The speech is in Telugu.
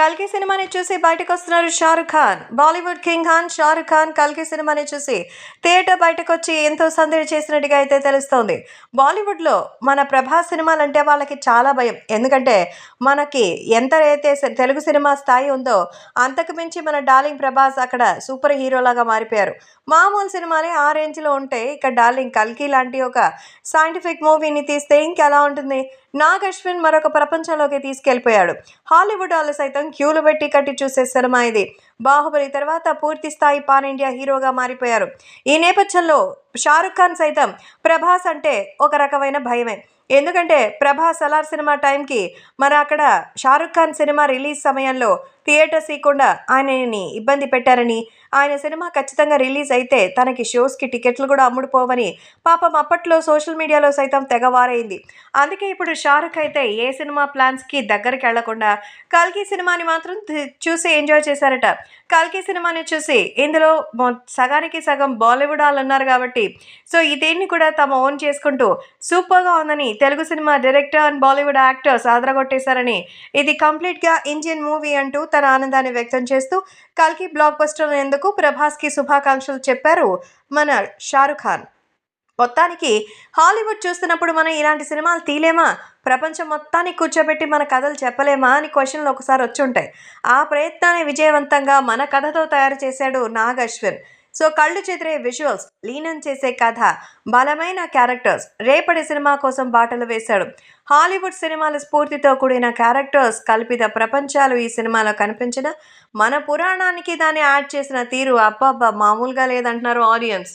కల్కి సినిమాని చూసి బయటకు వస్తున్నారు షారుఖ్ ఖాన్. బాలీవుడ్ కింగ్ ఖాన్ షారుఖ్ ఖాన్ కల్కి సినిమాని చూసి థియేటర్ బయటకు వచ్చి ఎంతో సందడి చేసినట్టుగా అయితే తెలుస్తోంది. బాలీవుడ్లో మన ప్రభాస్ సినిమాలంటే వాళ్ళకి చాలా భయం. ఎందుకంటే మనకి ఎంత అయితే తెలుగు సినిమా స్థాయి ఉందో అంతకు మించి మన డార్లింగ్ ప్రభాస్ అక్కడ సూపర్ హీరోలాగా మారిపోయారు. మామూలు సినిమాలే ఆ రేంజ్లో ఉంటే ఇక డార్లింగ్ కల్కి లాంటి ఒక సైంటిఫిక్ మూవీని తీస్తే ఇంకెలా ఉంటుంది. నాగ్ అశ్విన్ మరొక ప్రపంచంలోకి తీసుకెళ్లిపోయాడు. హాలీవుడ్ వాళ్ళు సైతం క్యూలు పెట్టి కట్టి చూసే సినిమా ఇది. బాహుబలి తర్వాత పూర్తి స్థాయి పాన్ ఇండియా హీరోగా మారిపోయారు. ఈ నేపథ్యంలో షారుఖ్ ఖాన్ సైతం ప్రభాస్ అంటే ఒక రకమైన భయమే. ఎందుకంటే ప్రభాస్ అలార్ సినిమా టైంకి మరి అక్కడ షారుఖ్ ఖాన్ సినిమా రిలీజ్ సమయంలో థియేటర్స్ ఇవ్వకుండా ఆయనని ఇబ్బంది పెట్టారని, ఆయన సినిమా ఖచ్చితంగా రిలీజ్ అయితే తనకి షోస్కి టికెట్లు కూడా అమ్ముడుపోవని పాపం అప్పట్లో సోషల్ మీడియాలో సైతం తెగవారైంది. అందుకే ఇప్పుడు షారుఖ్ అయితే ఏ సినిమా ప్లాన్స్కి దగ్గరికి వెళ్లకుండా కల్కి సినిమాని మాత్రం చూసి ఎంజాయ్ చేశారట. కల్కి సినిమాని చూసి ఇందులో సగానికి సగం బాలీవుడ్ వాళ్ళు ఉన్నారు కాబట్టి సో దీన్ని కూడా తమ ఓన్ చేసుకుంటూ సూపర్గా ఉందని Telugu cinema director and Bollywood actors ఆదరగొట్టేశారని, ఇది కంప్లీట్గా ఇండియన్ మూవీ అంటూ తన ఆనందాన్ని వ్యక్తం చేస్తూ కల్కి బ్లాక్ బస్టర్ ఎందుకు ప్రభాస్కి శుభాకాంక్షలు చెప్పారు మన షారుఖ్ ఖాన్. మొత్తానికి హాలీవుడ్ చూస్తున్నప్పుడు మనం ఇలాంటి సినిమాలు తీలేమా, ప్రపంచం మొత్తాన్ని కూర్చోబెట్టి మన కథలు చెప్పలేమా అని క్వశ్చన్లు ఒకసారి వచ్చి ఉంటాయి. ఆ ప్రయత్నాన్ని విజయవంతంగా మన కథతో తయారు చేశాడు నాగ్ అశ్విన్. సో కళ్ళు చెదిరే విజువల్స్, లీనం చేసే కథ, బలమైన క్యారెక్టర్స్ రేపటి సినిమా కోసం బాటలు వేశాడు. హాలీవుడ్ సినిమాల స్ఫూర్తితో కూడిన క్యారెక్టర్స్, కల్పిత ప్రపంచాలు ఈ సినిమాలో కనిపించిన మన పురాణానికి దాన్ని యాడ్ చేసిన తీరు అబ్బబ్బా మామూలుగా లేదంటున్నారు ఆడియన్స్.